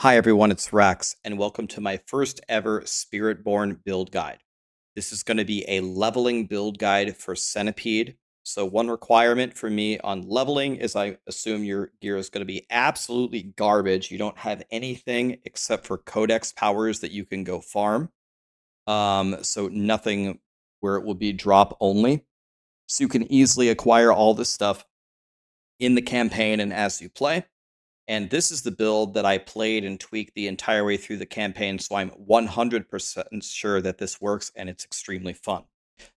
Hi everyone, it's Rex, and welcome to my first ever Spiritborn build guide. This is going to be a leveling build guide for Centipede. So one requirement for me on leveling is I assume your gear is going to be absolutely garbage. You don't have anything except for codex powers that you can go farm. So nothing where it will be drop only. So you can easily acquire all this stuff in the campaign and as you play. And this is the build that I played and tweaked the entire way through the campaign, so I'm 100% sure that this works and it's extremely fun.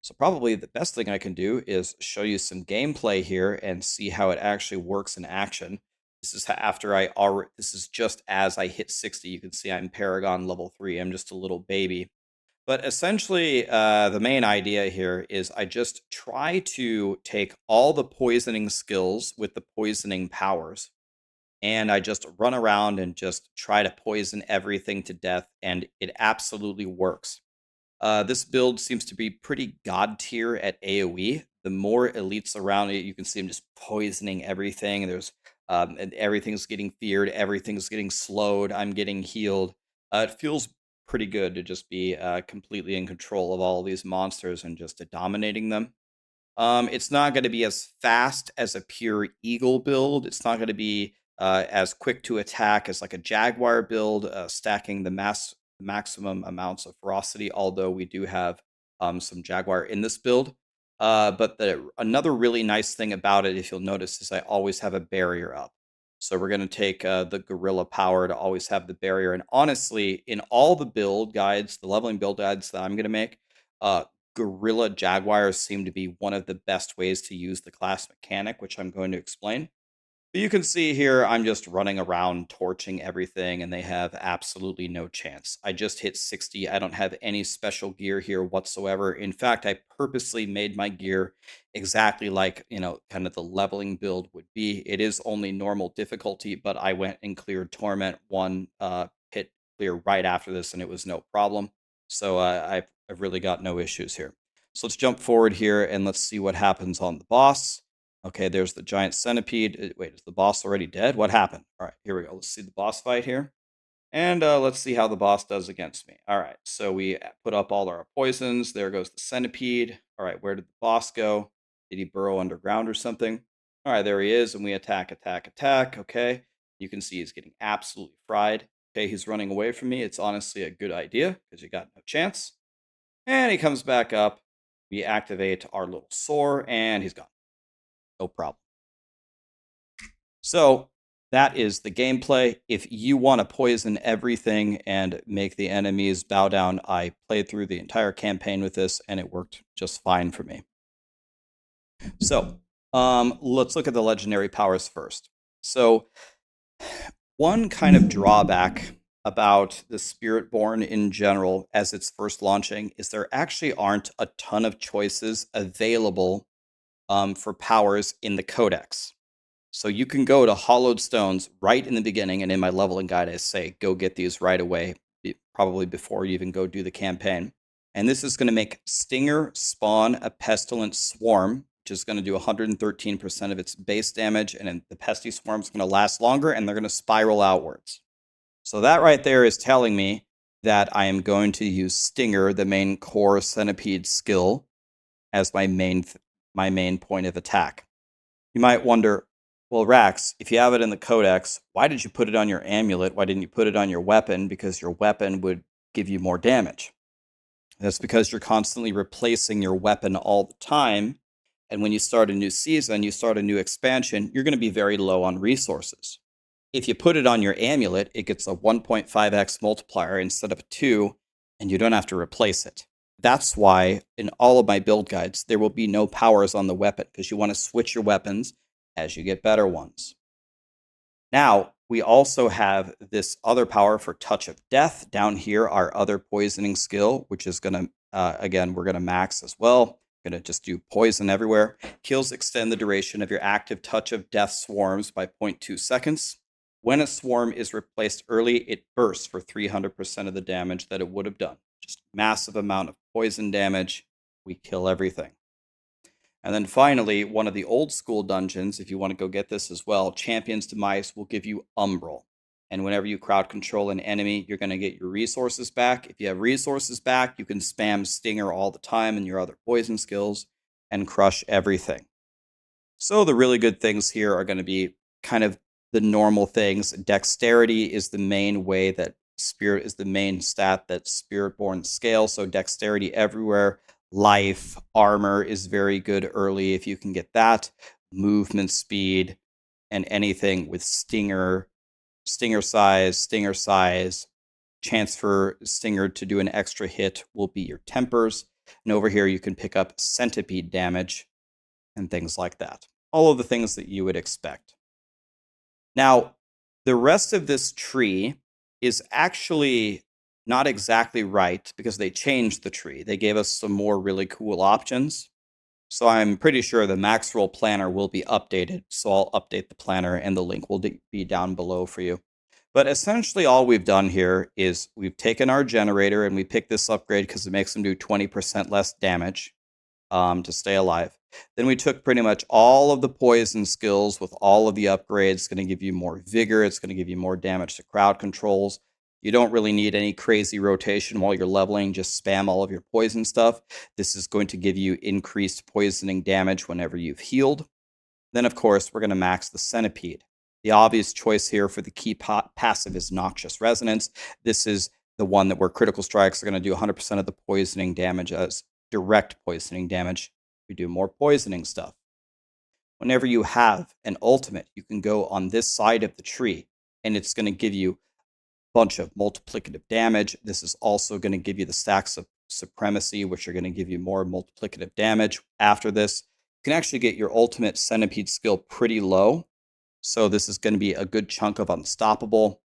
So probably the best thing I can do is show you some gameplay here and see how it actually works in action. This is this is just as I hit 60. You can see I'm Paragon level 3. I'm just a little baby. But essentially, the main idea here is I just try to take all the poisoning skills with the poisoning powers, and I just run around and just try to poison everything to death, and it absolutely works. This build seems to be pretty god tier at AoE. The more elites around it, you can see them just poisoning everything. And everything's getting feared, everything's getting slowed. I'm getting healed. It feels pretty good to just be completely in control of all of these monsters and just dominating them. It's not going to be as fast as a pure eagle build. It's not going to be as quick to attack as like a jaguar build, stacking the maximum amounts of ferocity. Although we do have some jaguar in this build. But another really nice thing about it, if you'll notice, is I always have a barrier up. So we're going to take the gorilla power to always have the barrier. And honestly, in all the build guides, the leveling build guides that I'm going to make, Gorilla Jaguars seem to be one of the best ways to use the class mechanic, which I'm going to explain. But you can see here, I'm just running around torching everything, and they have absolutely no chance. I just hit 60. I don't have any special gear here whatsoever. In fact, I purposely made my gear exactly like, kind of the leveling build would be. It is only normal difficulty, but I went and cleared Torment 1 hit clear right after this, and it was no problem. So I've really got no issues here. So let's jump forward here and let's see what happens on the boss. Okay, there's the giant centipede. Wait, is the boss already dead? What happened? All right, here we go. Let's see the boss fight here. And let's see how the boss does against me. All right, so we put up all our poisons. There goes the centipede. All right, where did the boss go? Did he burrow underground or something? All right, there he is, and we attack, attack, attack. Okay, you can see he's getting absolutely fried. Okay, he's running away from me. It's honestly a good idea because you got no chance. And he comes back up. We activate our little soar, and he's gone. No problem. So that is the gameplay. If you want to poison everything and make the enemies bow down, I played through the entire campaign with this, and it worked just fine for me. So let's look at the legendary powers first. So one kind of drawback about the Spiritborn in general as it's first launching is there actually aren't a ton of choices available for powers in the codex. So you can go to Hollowed Stones right in the beginning, and in my leveling guide, I say go get these right away, probably before you even go do the campaign. And this is going to make Stinger spawn a Pestilent Swarm, which is going to do 113% of its base damage, and the Pesty Swarm is going to last longer, and they're going to spiral outwards. So that right there is telling me that I am going to use Stinger, the main core Centipede skill, as my main point of attack. You might wonder, well, Rax, if you have it in the codex, why did you put it on your amulet? Why didn't you put it on your weapon? Because your weapon would give you more damage. That's because you're constantly replacing your weapon all the time. And when you start a new season, you start a new expansion, you're going to be very low on resources. If you put it on your amulet, it gets a 1.5x multiplier instead of a 2, and you don't have to replace it. That's why in all of my build guides, there will be no powers on the weapon, because you want to switch your weapons as you get better ones. Now, we also have this other power for Touch of Death. Down here, our other poisoning skill, which is going to, again, we're going to max as well. Going to just do poison everywhere. Kills extend the duration of your active Touch of Death swarms by 0.2 seconds. When a swarm is replaced early, it bursts for 300% of the damage that it would have done. Just massive amount of poison damage. We kill everything. And then finally, one of the old school dungeons, if you want to go get this as well, Champion's Demise will give you Umbral. And whenever you crowd control an enemy, you're going to get your resources back. If you have resources back, you can spam Stinger all the time and your other poison skills and crush everything. So the really good things here are going to be kind of the normal things. Dexterity is the main way that Spirit is the main stat that Spiritborn scale. So dexterity everywhere. Life, armor is very good early if you can get that. Movement speed, and anything with stinger size, chance for Stinger to do an extra hit will be your tempers. And over here you can pick up Centipede damage and things like that. All of the things that you would expect. Now, the rest of this tree is actually not exactly right because they changed the tree. They gave us some more really cool options. So I'm pretty sure the Maxroll planner will be updated. So I'll update the planner and the link will be down below for you. But essentially all we've done here is we've taken our generator and we picked this upgrade because it makes them do 20% less damage to stay alive. Then we took pretty much all of the poison skills with all of the upgrades. It's going to give you more vigor. It's going to give you more damage to crowd controls. You don't really need any crazy rotation while you're leveling. Just spam all of your poison stuff. This is going to give you increased poisoning damage whenever you've healed. Then, of course, we're going to max the Centipede. The obvious choice here for the key passive is Noxious Resonance. This is the one that where critical strikes are going to do 100% of the poisoning damage as direct poisoning damage. We do more poisoning stuff. Whenever you have an ultimate, you can go on this side of the tree, and it's going to give you a bunch of multiplicative damage. This is also going to give you the stacks of supremacy, which are going to give you more multiplicative damage. After this, you can actually get your ultimate Centipede skill pretty low. So this is going to be a good chunk of Unstoppable.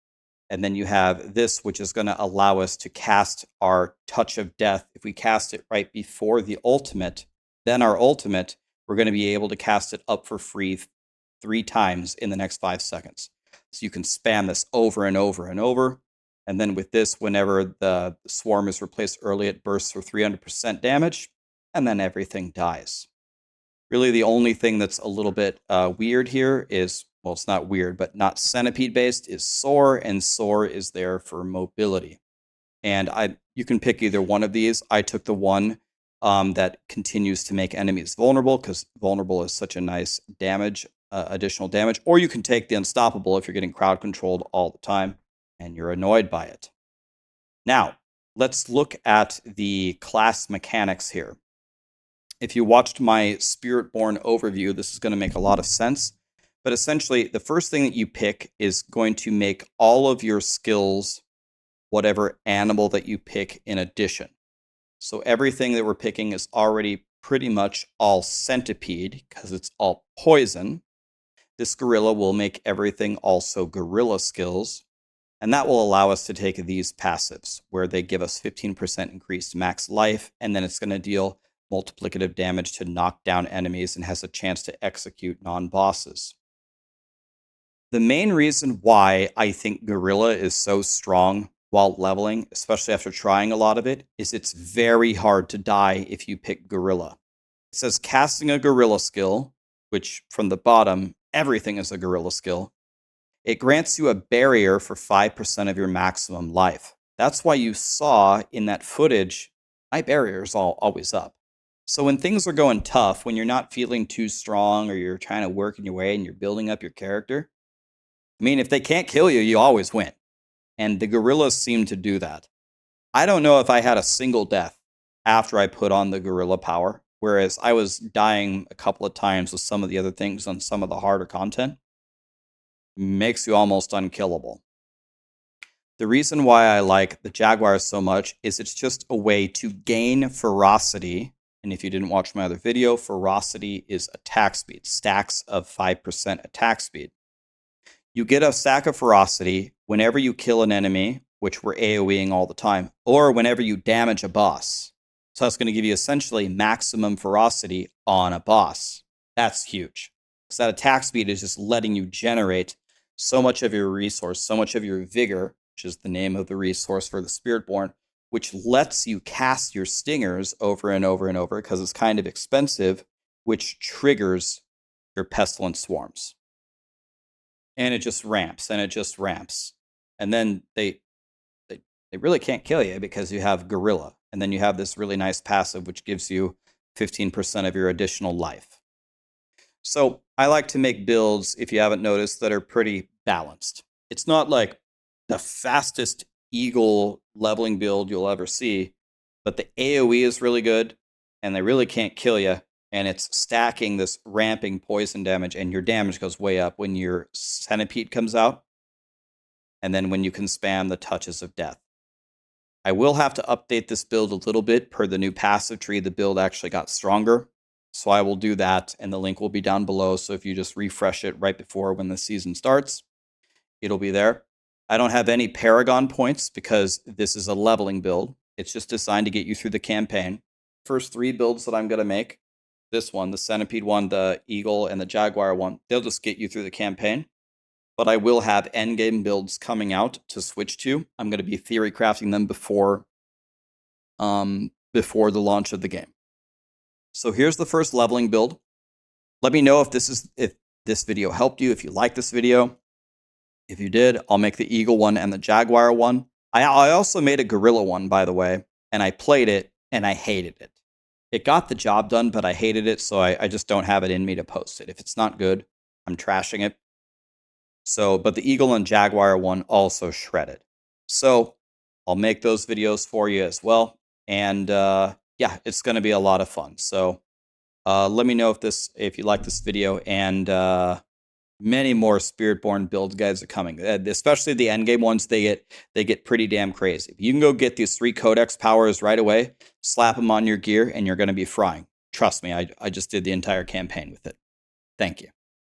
And then you have this, which is going to allow us to cast our Touch of Death. If we cast it right before the ultimate, then our ultimate, we're going to be able to cast it up for free 3 times in the next 5 seconds. So you can spam this over and over and over. And then with this, whenever the swarm is replaced early, it bursts for 300% damage, and then everything dies. Really, the only thing that's a little bit weird here is, well, it's not weird, but not Centipede-based, is Soar, and Soar is there for mobility. And you can pick either one of these. I took the one that continues to make enemies vulnerable, because vulnerable is such a nice damage, additional damage. Or you can take the Unstoppable if you're getting crowd controlled all the time and you're annoyed by it. Now, let's look at the class mechanics here. If you watched my Spiritborn overview, this is going to make a lot of sense. But essentially, the first thing that you pick is going to make all of your skills whatever animal that you pick in addition. So everything that we're picking is already pretty much all Centipede, because it's all poison. This gorilla will make everything also gorilla skills. And that will allow us to take these passives, where they give us 15% increased max life, and then it's going to deal multiplicative damage to knock down enemies and has a chance to execute non-bosses. The main reason why I think Gorilla is so strong while leveling, especially after trying a lot of it, is it's very hard to die if you pick Gorilla. It says casting a Gorilla skill, which from the bottom, everything is a Gorilla skill. It grants you a barrier for 5% of your maximum life. That's why you saw in that footage, my barrier is always up. So when things are going tough, when you're not feeling too strong or you're trying to work in your way and you're building up your character, I mean, if they can't kill you, you always win. And the gorillas seem to do that. I don't know if I had a single death after I put on the gorilla power, whereas I was dying a couple of times with some of the other things on some of the harder content. Makes you almost unkillable. The reason why I like the Jaguar so much is it's just a way to gain ferocity. And if you didn't watch my other video, ferocity is attack speed, stacks of 5% attack speed. You get a stack of ferocity whenever you kill an enemy, which we're AoEing all the time, or whenever you damage a boss. So that's going to give you essentially maximum ferocity on a boss. That's huge. Because that attack speed is just letting you generate so much of your resource, so much of your vigor, which is the name of the resource for the Spiritborn, which lets you cast your stingers over and over and over because it's kind of expensive, which triggers your pestilent swarms. And it just ramps, and it just ramps. And then they really can't kill you because you have Gorilla. And then you have this really nice passive, which gives you 15% of your additional life. So I like to make builds, if you haven't noticed, that are pretty balanced. It's not like the fastest eagle leveling build you'll ever see, but the AoE is really good, and they really can't kill you. And it's stacking this ramping poison damage, and your damage goes way up when your Centipede comes out, and then when you can spam the touches of death. I will have to update this build a little bit per the new passive tree. The build actually got stronger, so I will do that, and the link will be down below. So if you just refresh it right before when the season starts, it'll be there. I don't have any Paragon points because this is a leveling build. It's just designed to get you through the campaign. First 3 builds that I'm going to make, this one, the Centipede one, the Eagle, and the Jaguar one, they'll just get you through the campaign. But I will have endgame builds coming out to switch to. I'm going to be theory crafting them before the launch of the game. So here's the first leveling build. Let me know if this video helped you, if you like this video. If you did, I'll make the Eagle one and the Jaguar one. I also made a Gorilla one, by the way, and I played it, and I hated it. It got the job done, but I hated it, so I just don't have it in me to post it. If it's not good, I'm trashing it. So, but the Eagle and Jaguar one also shredded. So I'll make those videos for you as well. And yeah, it's going to be a lot of fun. So let me know if you like this video, and many more Spiritborn build guides are coming. Especially the endgame ones, they get pretty damn crazy. You can go get these 3 codex powers right away, slap them on your gear, and you're going to be frying. Trust me, I just did the entire campaign with it. Thank you.